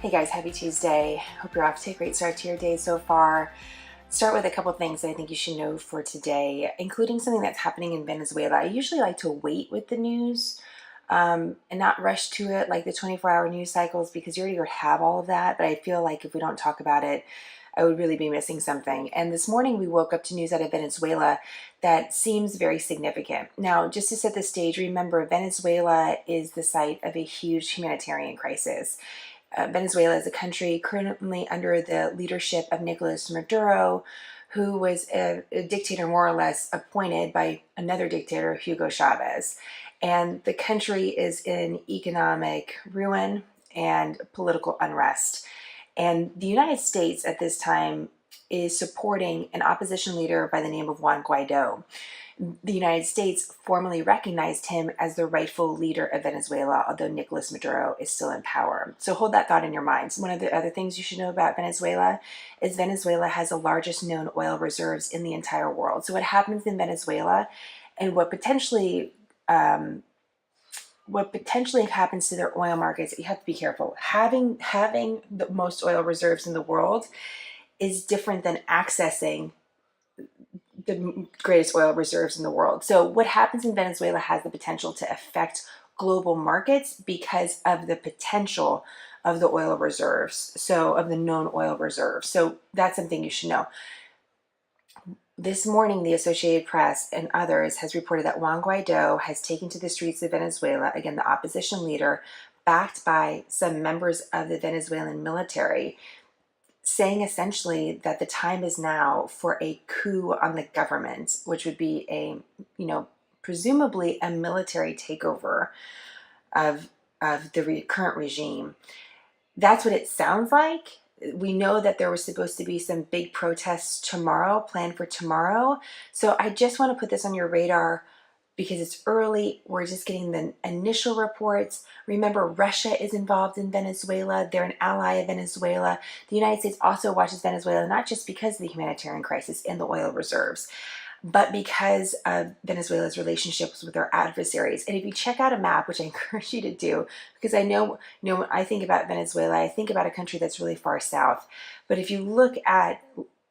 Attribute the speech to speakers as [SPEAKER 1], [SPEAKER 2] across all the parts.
[SPEAKER 1] Hey guys, happy Tuesday. Hope you're off to a great start to your day so far. Start with a couple things that I think you should know for today, including something that's happening in Venezuela. I usually like to wait with the news and not rush to it like the 24-hour news cycles because you already have all of that. But I feel like if we don't talk about it, I would really be missing something. And this morning we woke up to news out of Venezuela that seems very significant. Now, just to set the stage, remember Venezuela is the site of a huge humanitarian crisis. Venezuela is a country currently under the leadership of Nicolas Maduro, who was a dictator more or less appointed by another dictator, Hugo Chavez. And the country is in economic ruin and political unrest. And the United States at this time is supporting an opposition leader by the name of Juan Guaido. The United States formally recognized him as the rightful leader of Venezuela, although Nicolas Maduro is still in power. So hold that thought in your minds. One of the other things you should know about Venezuela is Venezuela has the largest known oil reserves in the entire world. So what happens in Venezuela and what potentially happens to their oil markets, you have to be careful. Having the most oil reserves in the world is different than accessing the greatest oil reserves in the world. So what happens in Venezuela has the potential to affect global markets because of the potential of the oil reserves, so of the known oil reserves. So that's something you should know. This morning, the Associated Press and others has reported that Juan Guaido has taken to the streets of Venezuela, again, the opposition leader, backed by some members of the Venezuelan military, saying essentially that the time is now for a coup on the government, which would be presumably a military takeover of the current regime. That's what it sounds like. We know that there was supposed to be some big protests tomorrow, planned for tomorrow. So I just want to put this on your radar because it's early. We're just getting the initial reports. Remember, Russia is involved in Venezuela. They're an ally of Venezuela. The United States also watches Venezuela, not just because of the humanitarian crisis and the oil reserves, but because of Venezuela's relationships with their adversaries. And if you check out a map, which I encourage you to do, because I know, when I think about Venezuela, I think about a country that's really far south. But if you look at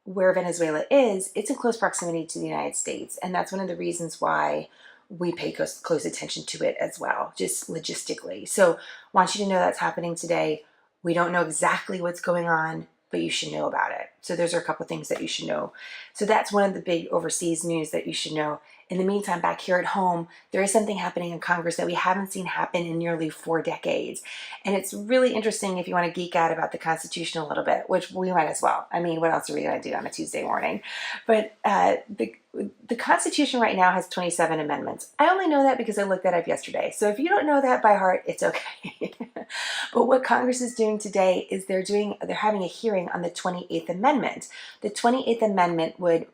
[SPEAKER 1] where Venezuela is, it's in close proximity to the United States. And that's one of the reasons why we pay close attention to it as well, just logistically. So I want you to know that's happening today. We don't know exactly what's going on, but you should know about it. So those are a couple things that you should know. So that's one of the big overseas news that you should know. In the meantime, back here at home, there is something happening in Congress that we haven't seen happen in nearly 4 decades. And it's really interesting if you want to geek out about the Constitution a little bit, which we might as well. I mean, what else are we going to do on a Tuesday morning? But the Constitution right now has 27 amendments. I only know that because I looked that up yesterday. So if you don't know that by heart, it's okay. But what Congress is doing today is they're having a hearing on the 28th Amendment. The 28th Amendment would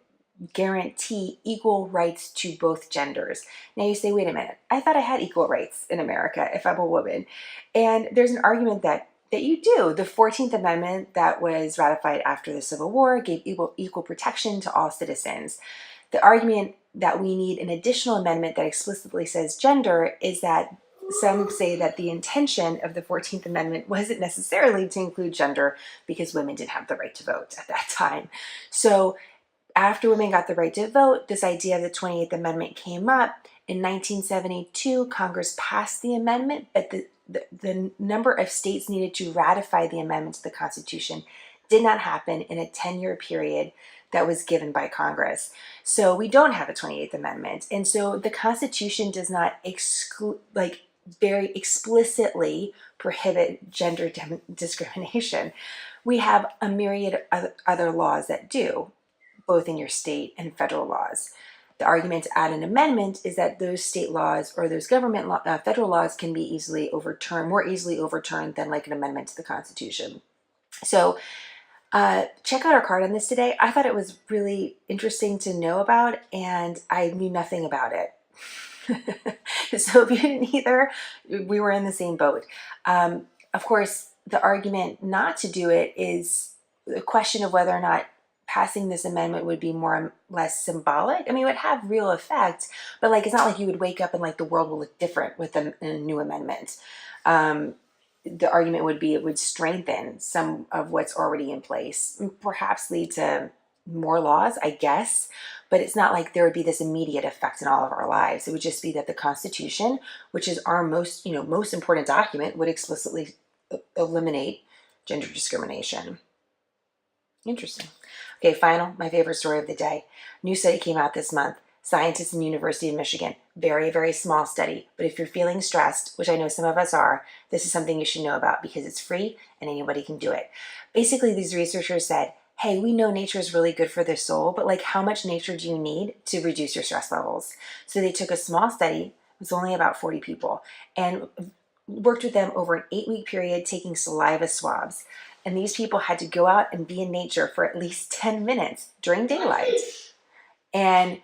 [SPEAKER 1] guarantee equal rights to both genders. Now you say, wait a minute, I thought I had equal rights in America if I'm a woman. And there's an argument that you do. The 14th Amendment that was ratified after the Civil War gave equal protection to all citizens. The argument that we need an additional amendment that explicitly says gender is that some say that the intention of the 14th Amendment wasn't necessarily to include gender because women didn't have the right to vote at that time. So after women got the right to vote, this idea of the 28th Amendment came up. In 1972, Congress passed the amendment, but the number of states needed to ratify the amendment to the Constitution did not happen in a 10-year period that was given by Congress. So we don't have a 28th Amendment. And so the Constitution does not very explicitly prohibit gender discrimination. We have a myriad of other laws that do, both in your state and federal laws. The argument to add an amendment is that those state laws or those federal laws can be more easily overturned than like an amendment to the Constitution. So check out our card on this today. I thought it was really interesting to know about, and I knew nothing about it. So if you didn't either, we were in the same boat. Of course, the argument not to do it is the question of whether or not passing this amendment would be more or less symbolic. I mean, it would have real effect, but it's not like you would wake up and the world will look different with a new amendment. the argument would be it would strengthen some of what's already in place, and perhaps lead to more laws, I guess, but it's not like there would be this immediate effect in all of our lives. It would just be that the Constitution, which is our most important document, would explicitly eliminate gender discrimination. Interesting. Okay, final, my favorite story of the day. New study came out this month. Scientists in the University of Michigan. Very, very small study. But if you're feeling stressed, which I know some of us are, this is something you should know about because it's free and anybody can do it. Basically, these researchers said, hey, we know nature is really good for the soul, but like how much nature do you need to reduce your stress levels? So they took a small study, it was only about 40 people, and worked with them over an 8-week period, taking saliva swabs. And these people had to go out and be in nature for at least 10 minutes during daylight. And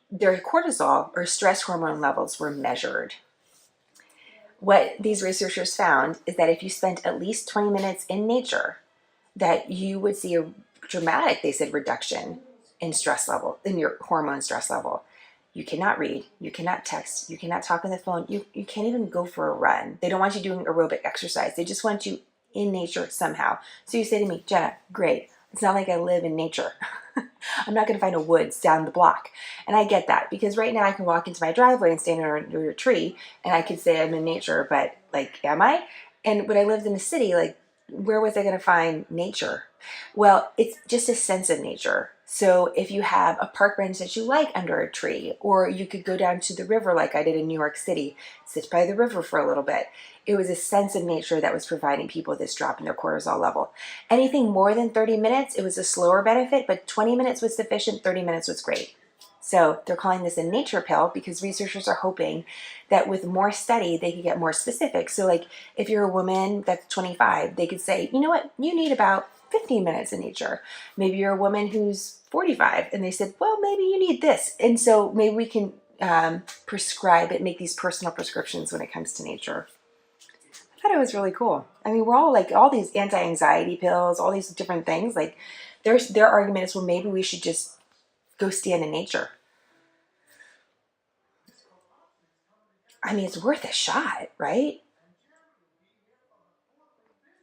[SPEAKER 1] their cortisol or stress hormone levels were measured. What these researchers found is that if you spent at least 20 minutes in nature, that you would see a dramatic, they said, reduction in stress level, in your hormone stress level. You cannot read, you cannot text, you cannot talk on the phone, you can't even go for a run. They don't want you doing aerobic exercise. They just want you in nature somehow. So you say to me, Jenna, great. It's not like I live in nature. I'm not going to find a woods down the block. And I get that because right now I can walk into my driveway and stand under a tree and I could say I'm in nature, but like, am I? And when I lived in a city, like, where was I going to find nature? Well, it's just a sense of nature. So if you have a park bench that you like under a tree, or you could go down to the river like I did in New York City, sit by the river for a little bit. It was a sense of nature that was providing people this drop in their cortisol level. Anything more than 30 minutes, it was a slower benefit, but 20 minutes was sufficient, 30 minutes was great. So they're calling this a nature pill because researchers are hoping that with more study, they could get more specific. So like if you're a woman that's 25, they could say, you know what, you need about 15 minutes in nature. Maybe you're a woman who's 45 and they said, well, maybe you need this. And so maybe we can prescribe it, make these personal prescriptions when it comes to nature. I thought it was really cool. I mean, we're all like all these anti-anxiety pills, all these different things. Like their argument is, well, maybe we should just go stand in nature. I mean, it's worth a shot, right?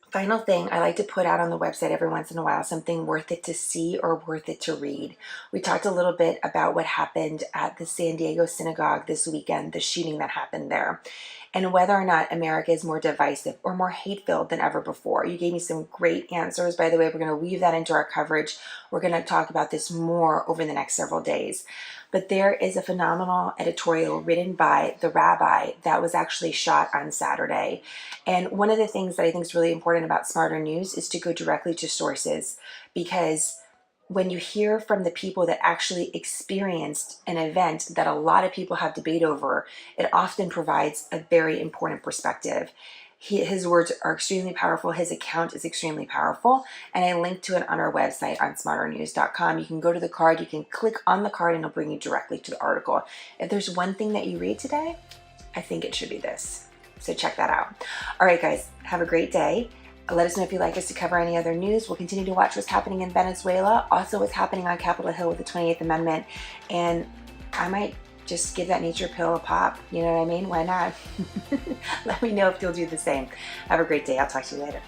[SPEAKER 1] Final thing, I like to put out on the website every once in a while, something worth it to see or worth it to read. We talked a little bit about what happened at the San Diego synagogue this weekend, the shooting that happened there, and whether or not America is more divisive or more hate-filled than ever before. You gave me some great answers. By the way, we're going to weave that into our coverage. We're going to talk about this more over the next several days. But there is a phenomenal editorial written by the rabbi that was actually shot on Saturday. And one of the things that I think is really important about SmartHER News is to go directly to sources, because when you hear from the people that actually experienced an event that a lot of people have debate over, it often provides a very important perspective. His words are extremely powerful. His account is extremely powerful. And I linked to it on our website on smarthernews.com. You can go to the card, you can click on the card, and it'll bring you directly to the article. If there's one thing that you read today, I think it should be this. So check that out. All right, guys, have a great day. Let us know if you'd like us to cover any other news. We'll continue to watch what's happening in Venezuela, also what's happening on Capitol Hill with the 28th Amendment. And I might just give that nature pill a pop. You know what I mean? Why not? Let me know if you'll do the same. Have a great day. I'll talk to you later.